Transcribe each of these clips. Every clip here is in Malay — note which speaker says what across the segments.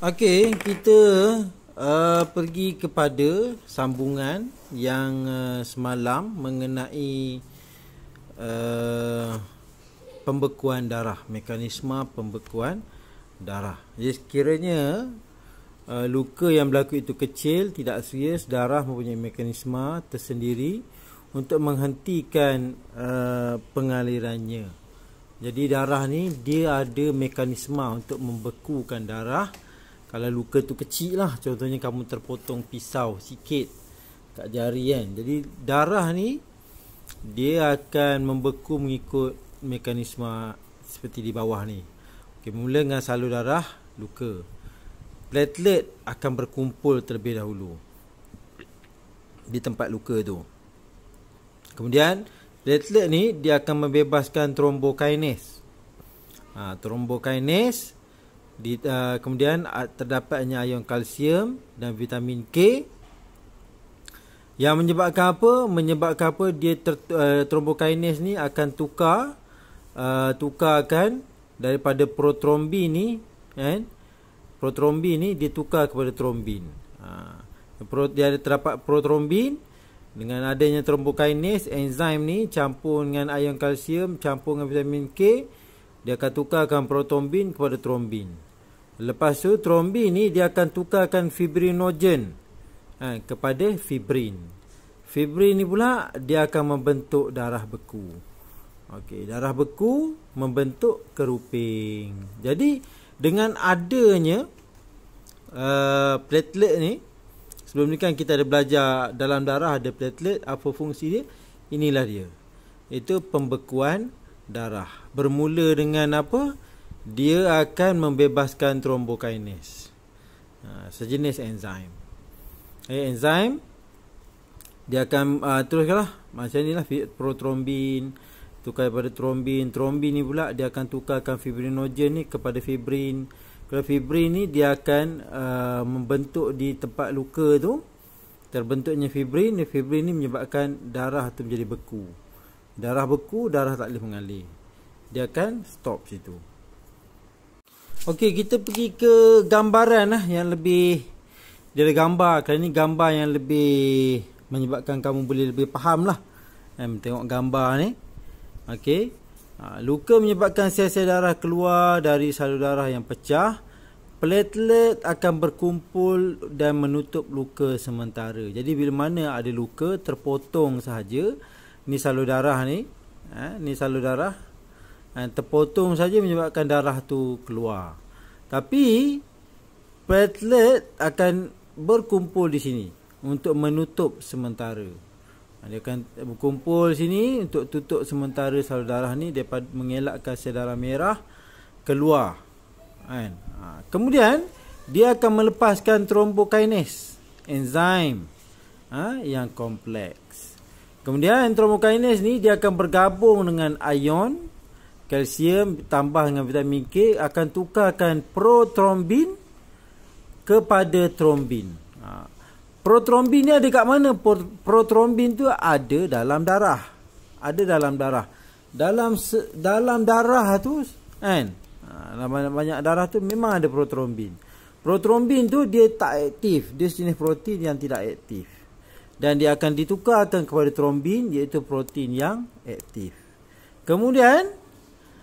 Speaker 1: Okey, kita pergi kepada sambungan yang semalam mengenai pembekuan darah, mekanisme pembekuan darah. Jadi sekiranya luka yang berlaku itu kecil, tidak serius, darah mempunyai mekanisme tersendiri untuk menghentikan pengalirannya. Jadi darah ni dia ada mekanisme untuk membekukan darah. Kalau luka tu kecil lah, contohnya kamu terpotong pisau sikit kat jari kan. Jadi darah ni dia akan membeku mengikut mekanisme seperti di bawah ni. Okey, mula dengan salur darah luka. Platelet akan berkumpul terlebih dahulu di tempat luka tu. Kemudian platelet ni dia akan membebaskan thrombokinase. Thrombokinase kemudian terdapatnya ion kalsium dan vitamin K yang menyebabkan apa? Menyebabkan apa? Dia thrombokinase ni akan tukarkan daripada protrombin ni kan? Protrombin ni ditukar kepada trombin. Dia ada terdapat protrombin. Dengan adanya thrombokinase, enzim ni campur dengan ion kalsium, campur dengan vitamin K, dia akan tukarkan protrombin kepada trombin. Lepas tu trombin ni dia akan tukarkan fibrinogen kepada fibrin. Fibrin ni pula dia akan membentuk darah beku. Okey, darah beku membentuk keruping. Jadi dengan adanya platelet ni, sebelum ni kan kita ada belajar dalam darah ada platelet, apa fungsi dia? Inilah dia. Itu pembekuan darah. Bermula dengan apa? Dia akan membebaskan thrombokinase. Sejenis enzim. Enzim dia akan teruskanlah macam inilah, protrombin tukar kepada trombin. Trombin ni pula dia akan tukarkan fibrinogen ni kepada fibrin. Kalau fibrin ni dia akan membentuk di tempat luka tu, terbentuknya fibrin. Fibrin ni menyebabkan darah tu menjadi beku. Darah beku, darah tak boleh mengalir. Dia akan stop situ. Okey, kita pergi ke gambaran lah yang lebih, dia ada gambar. Kali ni gambar yang lebih menyebabkan kamu boleh lebih faham lah. Tengok gambar ni. Okey. Luka menyebabkan sel-sel darah keluar dari salur darah yang pecah. Platelet akan berkumpul dan menutup luka sementara. Jadi bila mana ada luka terpotong sahaja, ni salur darah ni, ni salur darah, terpotong saja menyebabkan darah tu keluar. Tapi platelet akan berkumpul di sini untuk menutup sementara. Dia akan berkumpul sini untuk tutup sementara salur darah ni daripada mengelakkan sel darah merah keluar. Kemudian dia akan melepaskan thrombokinase, enzim yang kompleks. Kemudian thrombokinase ni dia akan bergabung dengan ion kalsium tambah dengan vitamin K, akan tukarkan protrombin kepada trombin. Protrombin ni ada kat mana? Protrombin tu ada dalam darah. Ada dalam darah. Dalam darah tu kan, banyak darah tu memang ada protrombin. Protrombin tu dia tak aktif. Dia jenis protein yang tidak aktif. Dan dia akan ditukarkan kepada trombin, iaitu protein yang aktif. Kemudian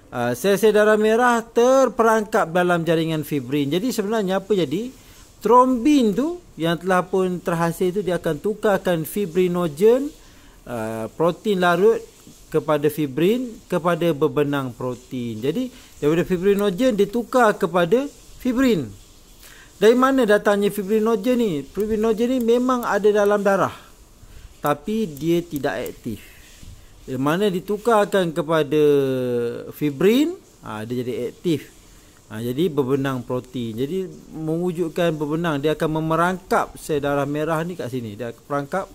Speaker 1: sel-sel darah merah terperangkap dalam jaringan fibrin. Jadi sebenarnya apa jadi? Trombin tu yang telah pun terhasil tu dia akan tukarkan fibrinogen, protein larut, kepada fibrin, kepada berbenang protein. Jadi daripada fibrinogen ditukar kepada fibrin. Dari mana datangnya fibrinogen ni? Fibrinogen ni memang ada dalam darah, tapi dia tidak aktif. Dari mana ditukarkan kepada fibrin, dia jadi aktif. Jadi berbenang protein. Jadi mewujudkan berbenang, dia akan memerangkap sel darah merah ni kat sini. Dia akan perangkap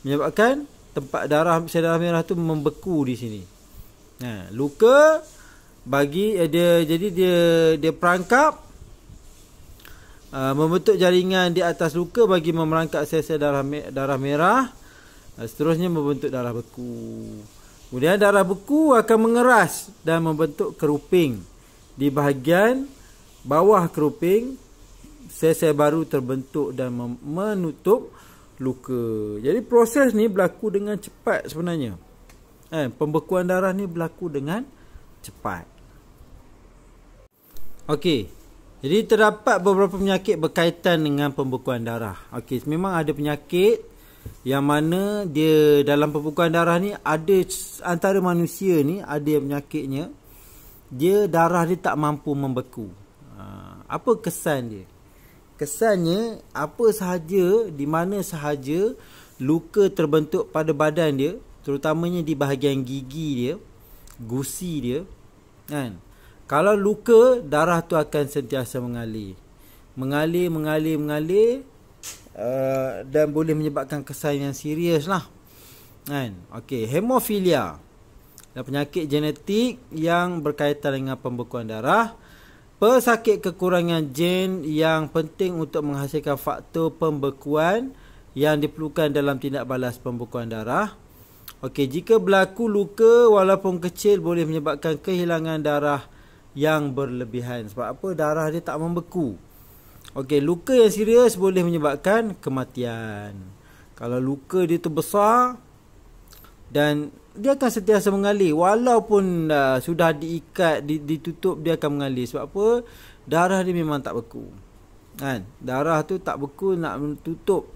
Speaker 1: menyebabkan tempat darah, sel darah merah tu membeku di sini. Luka bagi dia perangkap membentuk jaringan di atas luka bagi memerangkap sel-sel darah merah. Seterusnya membentuk darah beku. Kemudian darah beku akan mengeras dan membentuk keruping di bahagian bawah keruping sel-sel baru terbentuk dan menutup luka. Jadi proses ni berlaku dengan cepat sebenarnya. Pembekuan darah ni berlaku dengan cepat. Okey. Jadi terdapat beberapa penyakit berkaitan dengan pembekuan darah. Okey, memang ada penyakit yang mana dia dalam pembekuan darah ni ada antara manusia ni ada yang penyakitnya dia darah dia tak mampu membeku. Apa kesan dia? Kesannya apa sahaja, di mana sahaja luka terbentuk pada badan dia, terutamanya di bahagian gigi dia, gusi dia, kan? Kalau luka, darah tu akan sentiasa mengalir, dan boleh menyebabkan kesan yang serius lah, kan? Okey, hemofilia, penyakit genetik yang berkaitan dengan pembekuan darah. Pesakit kekurangan gen yang penting untuk menghasilkan faktor pembekuan yang diperlukan dalam tindak balas pembekuan darah. Okey, jika berlaku luka walaupun kecil boleh menyebabkan kehilangan darah yang berlebihan. Sebab apa? Darah dia tak membeku. Okey, luka yang serius boleh menyebabkan kematian. Kalau luka dia tu besar dan dia akan sentiasa mengalir walaupun sudah diikat, ditutup, dia akan mengalir. Sebab apa? Darah dia memang tak beku, kan? Darah tu tak beku nak tutup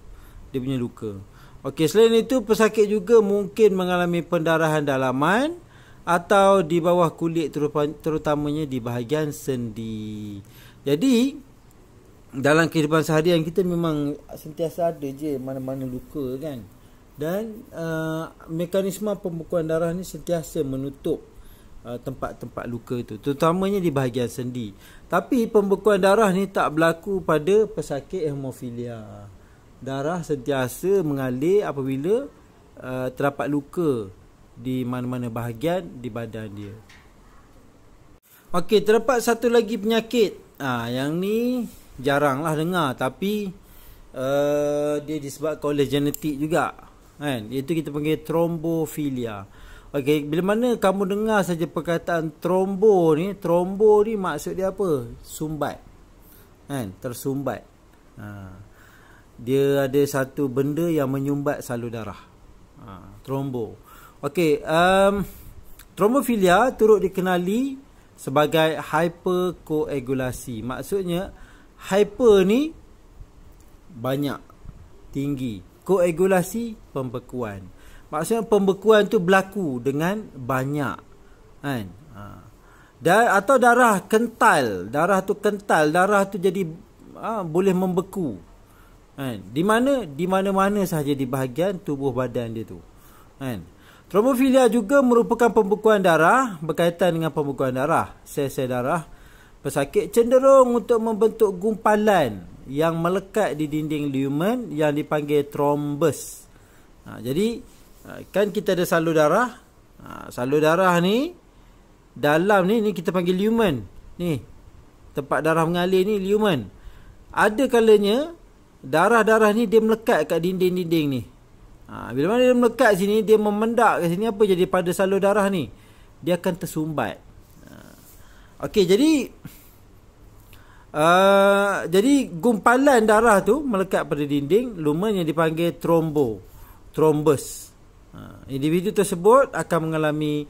Speaker 1: dia punya luka. Okey, selain itu pesakit juga mungkin mengalami pendarahan dalaman atau di bawah kulit, terutamanya di bahagian sendi. Jadi dalam kehidupan seharian kita memang sentiasa ada je mana-mana luka, kan? Dan mekanisme pembekuan darah ni sentiasa menutup tempat-tempat luka itu, terutamanya di bahagian sendi. Tapi pembekuan darah ni tak berlaku pada pesakit hemofilia. Darah sentiasa mengalir apabila terdapat luka di mana-mana bahagian di badan dia. Okey, terdapat satu lagi penyakit. Yang ni jaranglah dengar, tapi dia disebabkan oleh genetik juga, kan? Iaitu kita panggil trombofilia. Okey, bila mana kamu dengar saja perkataan trombo ni maksud dia apa? Sumbat, kan? Tersumbat. Dia ada satu benda yang menyumbat salur darah. Trombo. Okey, trombofilia turut dikenali sebagai hyperkoagulasi. Maksudnya hyper ni banyak, tinggi. Koagulasi, pembekuan. Maksudnya pembekuan tu berlaku dengan banyak, kan? Atau darah kental. Darah tu kental, darah tu jadi boleh membeku, kan? Di mana-mana sahaja di bahagian tubuh badan dia tu, kan? Trombofilia juga merupakan pembekuan darah. Berkaitan dengan pembekuan darah, sel-sel darah pesakit cenderung untuk membentuk gumpalan yang melekat di dinding lumen yang dipanggil thrombus. Jadi kan kita ada salur darah. Salur darah ni dalam ni kita panggil lumen. Ni tempat darah mengalir ni lumen. Ada kalanya darah-darah ni dia melekat kat dinding-dinding ni. Bila mana dia melekat sini, dia memendak kat sini, apa jadi pada salur darah ni? Dia akan tersumbat. Okey, jadi gumpalan darah tu melekat pada dinding lumen yang dipanggil thrombus. Individu tersebut akan mengalami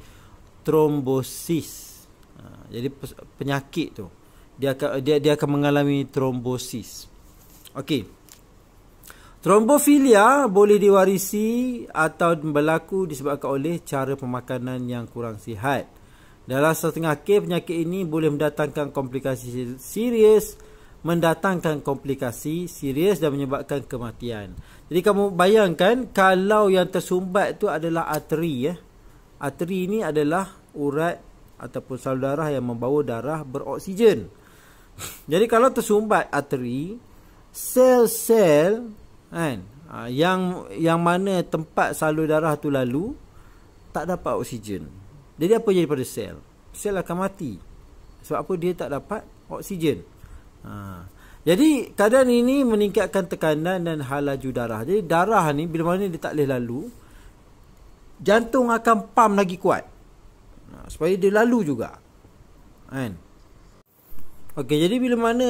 Speaker 1: trombosis. Jadi penyakit tu dia akan mengalami trombosis. Okey. Trombofilia boleh diwarisi atau berlaku disebabkan oleh cara pemakanan yang kurang sihat. Dalam setengah kes, penyakit ini boleh mendatangkan komplikasi serius dan menyebabkan kematian. Jadi kamu bayangkan kalau yang tersumbat tu adalah arteri, Arteri ini adalah urat ataupun salur darah yang membawa darah beroksigen. Jadi kalau tersumbat arteri, sel-sel, kan, yang mana tempat salur darah tu lalu tak dapat oksigen. Jadi apa jadi pada sel? Sel akan mati. Sebab apa? Dia tak dapat oksigen. Jadi keadaan ini meningkatkan tekanan dan halaju darah. Jadi darah ni bila mana dia tak boleh lalu, jantung akan pump lagi kuat, supaya dia lalu juga, kan? Okey, jadi bila mana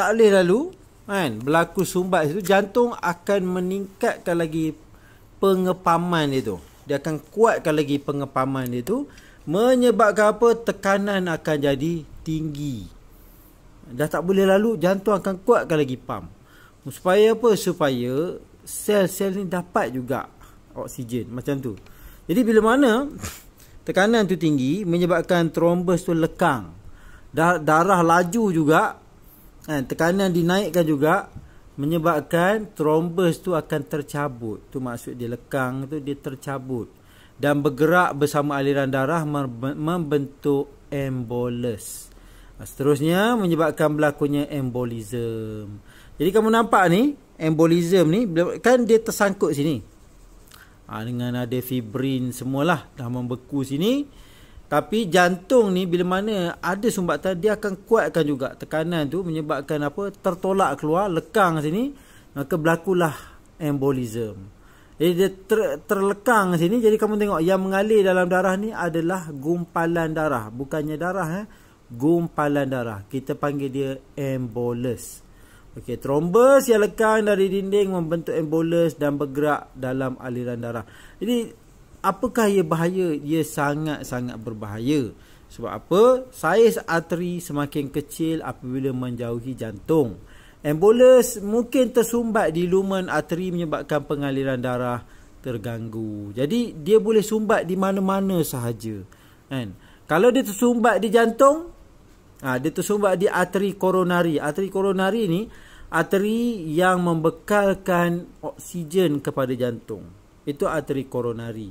Speaker 1: tak boleh lalu kan berlaku sumbat itu, jantung akan meningkatkan lagi pengepaman dia tu. Dia akan kuatkan lagi pengepaman dia tu, menyebabkan apa? Tekanan akan jadi tinggi. Dah tak boleh lalu, jantung akan kuatkan lagi pam. Supaya apa? Supaya sel-sel ni dapat juga oksigen macam tu. Jadi bila mana tekanan tu tinggi, menyebabkan trombus tu lekang, darah laju juga, tekanan dinaikkan juga, menyebabkan trombus tu akan tercabut. Tu maksud dia lekang tu, dia tercabut dan bergerak bersama aliran darah membentuk embolus. Seterusnya menyebabkan berlakunya embolism. Jadi kamu nampak ni, embolism ni kan dia tersangkut sini. Dengan ada fibrin semualah dah membeku sini. Tapi jantung ni bila mana ada sumbatan, dia akan kuatkan juga tekanan tu, menyebabkan apa? Tertolak keluar, lekang sini, maka berlakulah embolism. Jadi dia terlekang sini. Jadi kamu tengok yang mengalir dalam darah ni adalah gumpalan darah, bukannya darah, gumpalan darah. Kita panggil dia embolus. Okey, trombus yang lekang dari dinding membentuk embolus dan bergerak dalam aliran darah. Jadi apakah ia bahaya? Ia sangat-sangat berbahaya. Sebab apa? Saiz arteri semakin kecil apabila menjauhi jantung. Embolus mungkin tersumbat di lumen arteri, menyebabkan pengaliran darah terganggu. Jadi dia boleh sumbat di mana-mana sahaja. Kan? Kalau dia tersumbat di jantung, dia tersumbat di arteri koronari. Arteri koronari ni arteri yang membekalkan oksigen kepada jantung. Itu arteri koronari.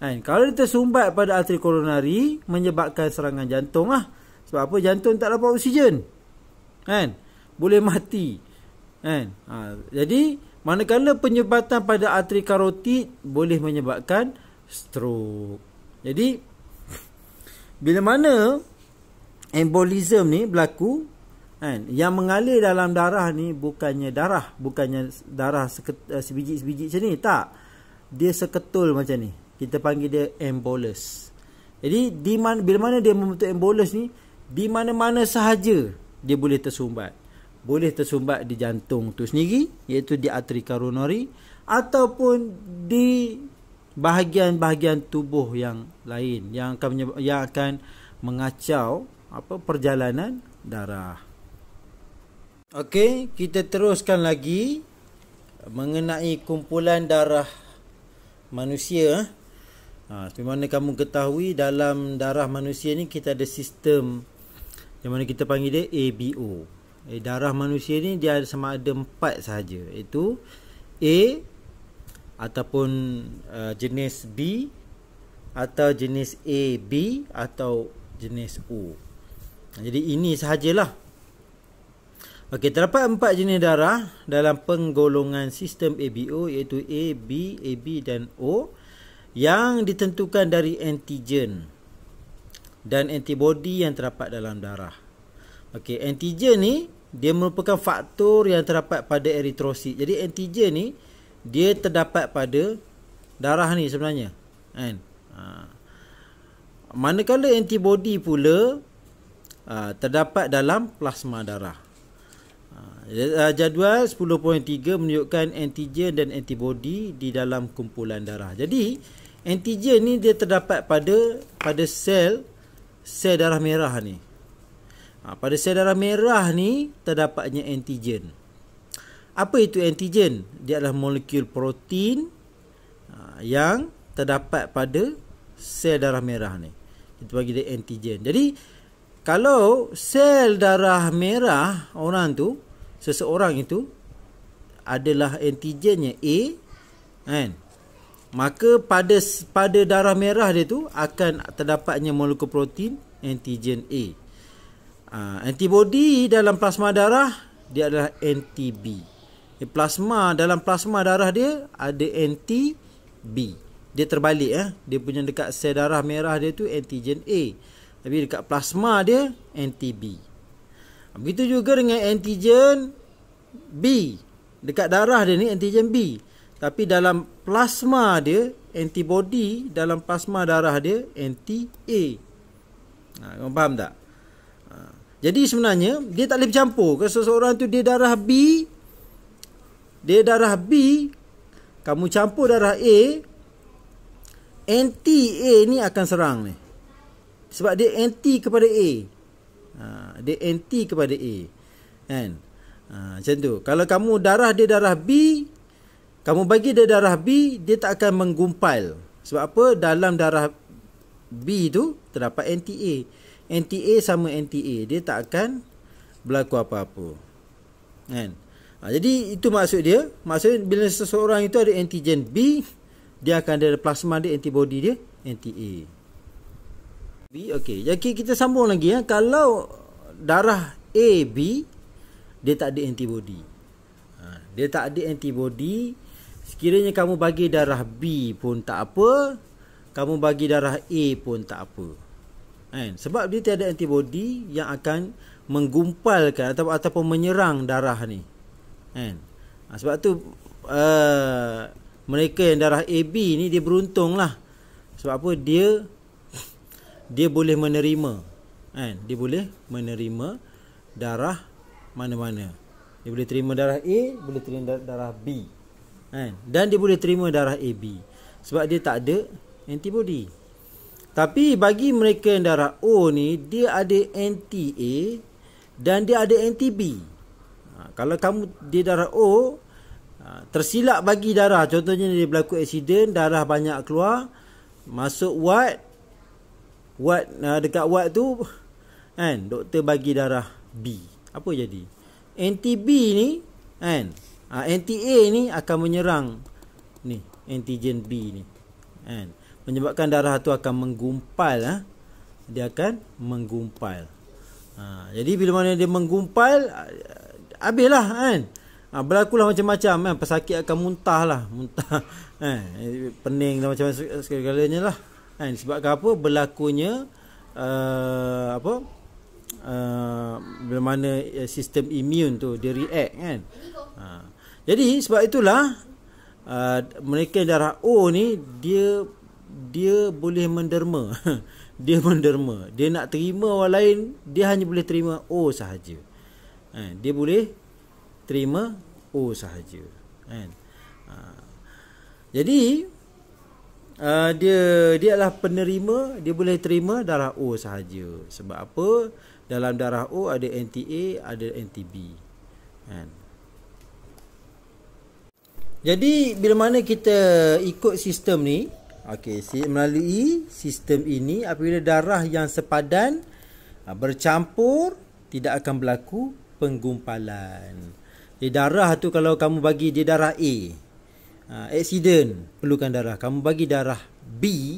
Speaker 1: Kalau dia tersumbat pada arteri koronari, menyebabkan serangan jantung lah. Sebab apa? Jantung tak dapat oksigen. Boleh mati. Jadi manakala penyumbatan pada arteri karotid boleh menyebabkan stroke. Jadi bila mana embolism ni berlaku, yang mengalir dalam darah ni bukannya darah sebiji-sebiji macam ni, tak. Dia seketul macam ni. Kita panggil dia embolus. Jadi bila mana dia membentuk embolus ni, di mana-mana sahaja dia boleh tersumbat. Boleh tersumbat di jantung tu sendiri, iaitu di arteri koronari, ataupun di bahagian-bahagian tubuh yang lain yang akan mengacau perjalanan darah. Okey, kita teruskan lagi mengenai kumpulan darah manusia. Seperti mana kamu ketahui, dalam darah manusia ni kita ada sistem yang mana kita panggil dia ABO. Darah manusia ni dia ada sama ada 4 sahaja, iaitu A ataupun jenis B, atau jenis AB, atau jenis O. Jadi ini sahajalah. Okey, terdapat 4 jenis darah dalam penggolongan sistem ABO, iaitu A, B, AB dan O, yang ditentukan dari antigen dan antibodi yang terdapat dalam darah. Okey, antigen ni dia merupakan faktor yang terdapat pada eritrosit. Jadi antigen ni dia terdapat pada darah ni sebenarnya, kan? Manakala antibodi pula terdapat dalam plasma darah. Jadual 10.3 menunjukkan antigen dan antibodi di dalam kumpulan darah. Jadi antigen ni dia terdapat pada sel darah merah ni. Pada sel darah merah ni terdapatnya antigen. Apa itu antigen? Dia adalah molekul protein yang terdapat pada sel darah merah ni. Kita panggil dia antigen. Jadi kalau sel darah merah seseorang itu adalah antigennya A, kan? Maka pada darah merah dia tu akan terdapatnya molekul protein antigen A. Antibodi dalam plasma darah dia adalah anti-B. Dalam plasma darah dia ada anti-B. Dia terbalik, dia punya dekat sel darah merah dia tu antigen A, tapi dekat plasma dia anti-B. Begitu juga dengan antigen B. Dekat darah dia ni antigen B, tapi dalam plasma dia, antibody dalam plasma darah dia anti-A. Kamu faham tak? Jadi sebenarnya dia tak boleh bercampur. Kalau seseorang tu dia darah B, kamu campur darah A, anti A ni akan serang ni. Sebab dia anti kepada A. Dia anti kepada A. Kan? Macam tu. Kalau kamu darah dia darah B, kamu bagi dia darah B, dia tak akan menggumpal. Sebab apa? Dalam darah B tu terdapat anti A. Anti A sama anti A. Dia tak akan berlaku apa-apa. Kan? Jadi itu maksud dia. Maksudnya bila seseorang itu ada antigen B, dia akan ada plasma dia, antibody dia anti A. Okey, jadi kita sambung lagi ya. Kalau darah A B, dia tak ada antibody. Dia tak ada antibody. Sekiranya kamu bagi darah B pun tak apa, kamu bagi darah A pun tak apa. Kan? Sebab dia tiada antibody yang akan menggumpalkan ataupun menyerang darah ni. Kan? Sebab tu mereka yang darah AB ni dia beruntung lah. Sebab apa? Dia boleh menerima. Kan? Dia boleh menerima darah mana-mana. Dia boleh terima darah A, boleh terima darah B. Kan? Dan dia boleh terima darah AB. Sebab dia tak ada antibody. Tapi bagi mereka yang darah O ni, dia ada anti A dan dia ada anti B. Kalau kamu dia darah O, tersilap bagi darah, contohnya dia berlaku aksiden, darah banyak keluar, masuk ward dekat ward tu, kan, doktor bagi darah B. Apa jadi? Anti B ni, kan, anti A ni akan menyerang ni antigen B ni, kan, menyebabkan darah tu akan menggumpal. Dia akan menggumpal. Jadi bila mana dia menggumpal, habislah, kan. Berlakulah macam-macam, kan. Pesakit akan muntah lah, pening dan macam-macam segala-galanya lah, kan. Sebab apa? Berlakunya bila mana sistem imun tu dia react, kan. Jadi sebab itulah mereka darah O ni dia boleh menderma. Dia menderma. Dia nak terima orang lain, dia hanya boleh terima O sahaja. Dia boleh terima O sahaja. Jadi dia adalah penerima, dia boleh terima darah O sahaja. Sebab apa? Dalam darah O ada anti A, ada anti B. Jadi bila mana kita ikut sistem ni, melalui sistem ini, apabila darah yang sepadan bercampur, tidak akan berlaku penggumpalan. Jadi darah tu kalau kamu bagi dia darah A, aksiden perlukan darah, kamu bagi darah B,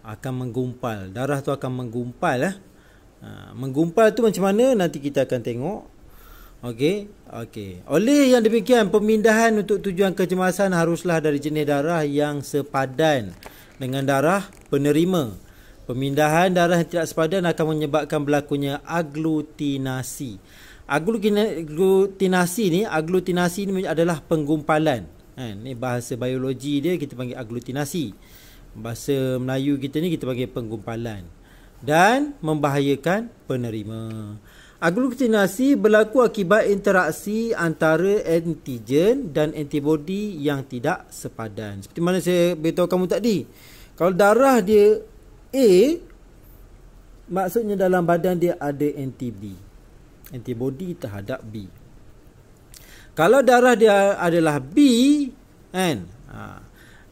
Speaker 1: akan menggumpal. Darah tu akan menggumpal. Menggumpal tu macam mana nanti kita akan tengok. Okey. Oleh yang demikian, pemindahan untuk tujuan kecemasan haruslah dari jenis darah yang sepadan dengan darah penerima. Pemindahan darah yang tidak sepadan akan menyebabkan berlakunya aglutinasi. Aglutinasi ni adalah penggumpalan. Ni bahasa biologi dia kita panggil aglutinasi. Bahasa Melayu kita ni kita panggil penggumpalan. Dan membahayakan penerima. Aglutinasi berlaku akibat interaksi antara antigen dan antibody yang tidak sepadan. Seperti mana saya beritahu kamu tadi. Kalau darah dia A, maksudnya dalam badan dia ada anti-B, antibody terhadap B. Kalau darah dia adalah B, kan,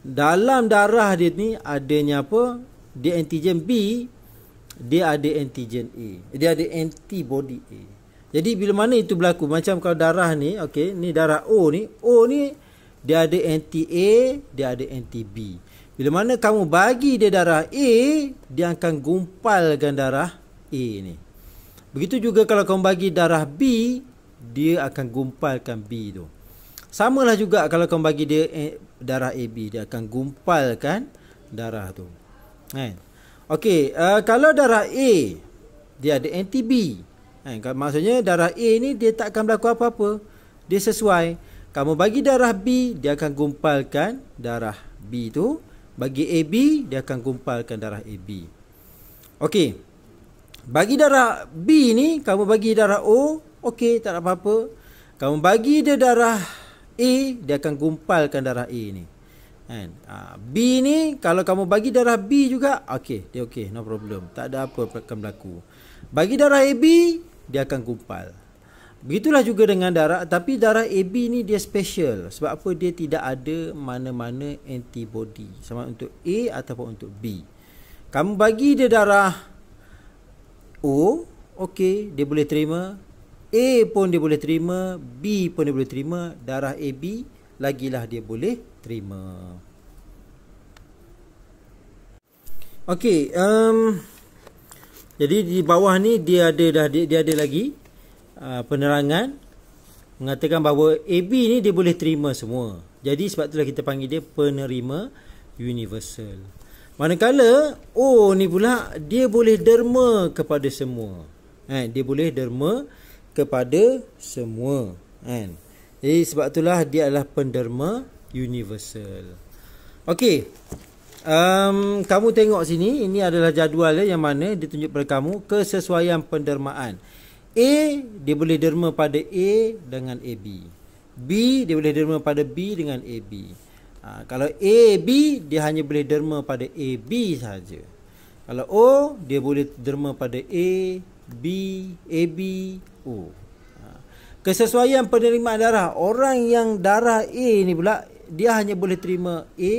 Speaker 1: dalam darah dia ni adanya apa? Dia antigen B, dia ada antigen A, dia ada antibody A. Jadi bila mana itu berlaku, macam kalau darah ni, ni darah O ni dia ada anti A, dia ada anti B. Bila mana kamu bagi dia darah A, dia akan gumpalkan darah A ni. Begitu juga kalau kamu bagi darah B, dia akan gumpalkan B tu. Samalah juga kalau kamu bagi dia darah AB, dia akan gumpalkan darah tu. Kalau darah A, dia ada anti B. Maksudnya darah A ni dia tak akan berlaku apa-apa. Dia sesuai. Kamu bagi darah B, dia akan gumpalkan darah B tu. Bagi AB, dia akan gumpalkan darah AB. Bagi darah B ni, kamu bagi darah O, okey, tak ada apa-apa. Kamu bagi dia darah A, dia akan gumpalkan darah A ni. Kan? B ni, kalau kamu bagi darah B juga, okey, dia okey, no problem. Tak ada apa akan berlaku. Bagi darah AB, dia akan gumpal. Begitulah juga dengan darah, tapi darah AB ni dia special. Sebab apa? Dia tidak ada mana-mana antibody. Sama untuk A ataupun untuk B. Kamu bagi dia darah O, okey, dia boleh terima. A pun dia boleh terima, B pun dia boleh terima. Darah AB, lagilah dia boleh terima. Okey, jadi di bawah ni dia ada lagi penerangan mengatakan bahawa AB ni dia boleh terima semua. Jadi sebab itulah kita panggil dia penerima universal. Manakala O ni pula dia boleh derma kepada semua. Dia boleh derma kepada semua. Jadi sebab itulah dia adalah penderma universal. Okey. Kamu tengok sini, ini adalah jadual yang mana ditunjuk pada kamu kesesuaian pendermaan. A dia boleh derma pada A dengan AB. B dia boleh derma pada B dengan AB. Kalau AB dia hanya boleh derma pada AB sahaja. Kalau O dia boleh derma pada A, B, AB, O. Kesesuaian penerimaan darah, orang yang darah A ni pula dia hanya boleh terima A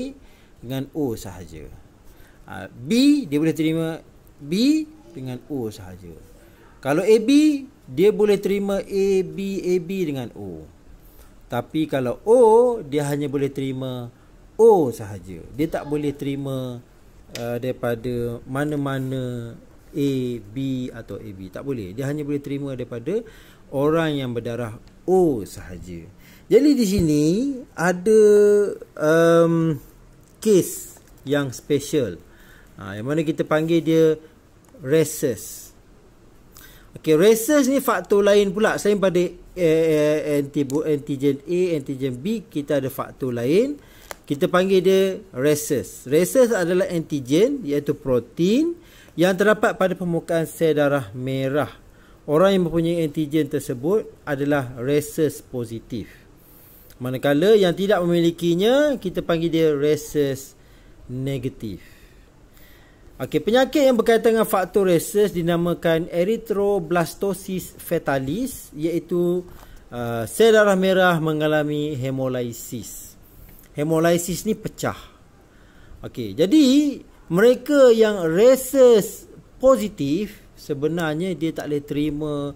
Speaker 1: dengan O sahaja. B dia boleh terima B dengan O sahaja. Kalau AB dia boleh terima A, B, AB dengan O. Tapi kalau O, dia hanya boleh terima O sahaja. Dia tak boleh terima daripada mana-mana A, B atau AB. Tak boleh. Dia hanya boleh terima daripada orang yang berdarah O sahaja. Jadi di sini ada kes yang special. Yang mana kita panggil dia rhesus. Okey, rhesus ni faktor lain pula. Selain pada antigen A, antigen B, kita ada faktor lain. Kita panggil dia rhesus. Rhesus adalah antigen, iaitu protein yang terdapat pada permukaan sel darah merah. Orang yang mempunyai antigen tersebut adalah rhesus positif. Manakala yang tidak memilikinya, kita panggil dia rhesus negatif. Okey, penyakit yang berkaitan dengan faktor rhesus dinamakan erythroblastosis fetalis, iaitu sel darah merah mengalami hemolisis. Hemolisis ni pecah. Okey, jadi mereka yang rhesus positif sebenarnya dia tak boleh terima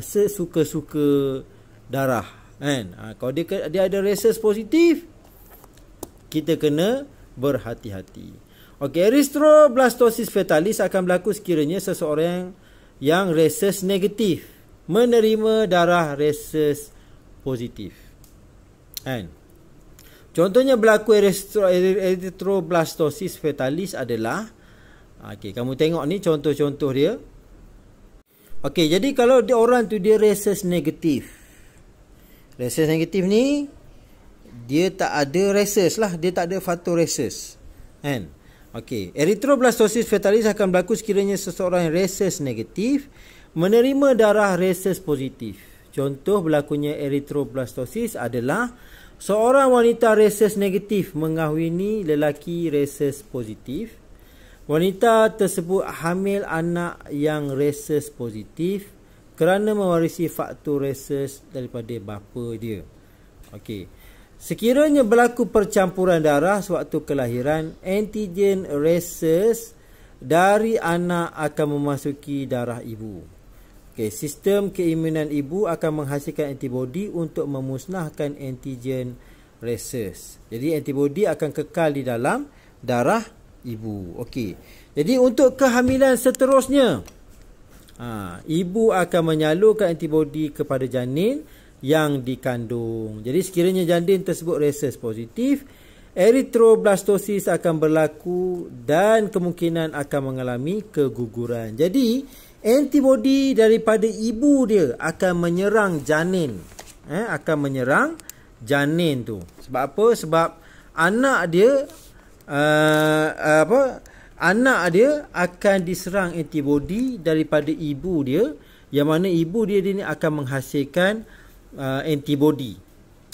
Speaker 1: sesuka-suka darah, kan? Kalau dia ada rhesus positif, kita kena berhati-hati. Okey, erythroblastosis fetalis akan berlaku sekiranya seseorang yang rhesus negatif menerima darah rhesus positif. Kan? Contohnya berlaku erythroblastosis fetalis adalah, okey, kamu tengok ni contoh-contoh dia. Okey, jadi kalau orang tu dia rhesus negatif. Rhesus negatif ni dia tak ada rhesus lah, dia tak ada faktor rhesus. Kan? Okey, erythroblastosis fetalis akan berlaku sekiranya seseorang rhesus negatif menerima darah rhesus positif. Contoh berlakunya erythroblastosis adalah seorang wanita rhesus negatif mengahwini lelaki rhesus positif. Wanita tersebut hamil anak yang rhesus positif kerana mewarisi faktor rhesus daripada bapa dia. Okey. Sekiranya berlaku percampuran darah sewaktu kelahiran, antigen rhesus dari anak akan memasuki darah ibu. Okey, sistem keimunan ibu akan menghasilkan antibodi untuk memusnahkan antigen rhesus. Jadi antibodi akan kekal di dalam darah ibu. Okey. Jadi untuk kehamilan seterusnya, ibu akan menyalurkan antibodi kepada janin yang dikandung. Jadi sekiranya janin tersebut rhesus positif, erythroblastosis akan berlaku dan kemungkinan akan mengalami keguguran. Jadi antibodi daripada ibu dia akan menyerang janin. Akan menyerang janin tu. Sebab apa? Sebab anak dia anak dia akan diserang antibody daripada ibu dia, yang mana ibu dia ni akan menghasilkan antibody.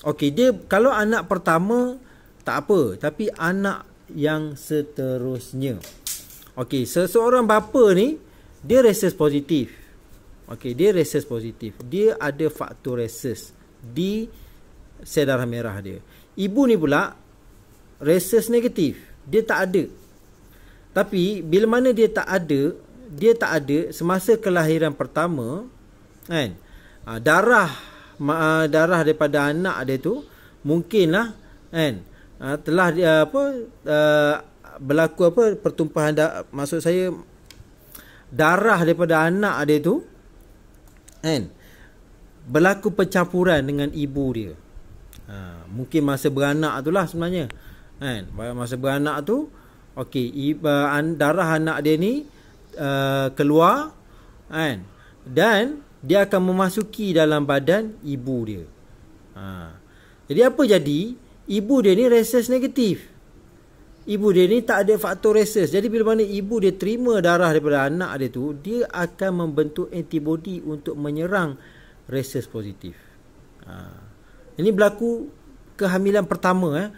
Speaker 1: Okey, dia kalau anak pertama tak apa, tapi anak yang seterusnya. Okey, seseorang bapa ni dia rhesus positif. Okey, dia rhesus positif. Dia ada faktor rhesus di sel darah merah dia. Ibu ni pula rhesus negatif. Dia tak ada. Tapi bila mana dia tak ada semasa kelahiran pertama, kan? Darah daripada anak dia tu mungkinlah, kan? Telah berlaku pertumpahan maksud saya darah daripada anak dia tu, kan, berlaku percampuran dengan ibu dia. Mungkin masa beranak tu lah sebenarnya, kan. Masa beranak tu, okey, darah anak dia ni keluar, kan, dan dia akan memasuki dalam badan ibu dia. Jadi apa jadi? Ibu dia ni rhesus negatif. Ibu dia ni tak ada faktor rhesus. Jadi bila mana ibu dia terima darah daripada anak dia tu, dia akan membentuk antibody untuk menyerang rhesus positif. Ini berlaku kehamilan pertama.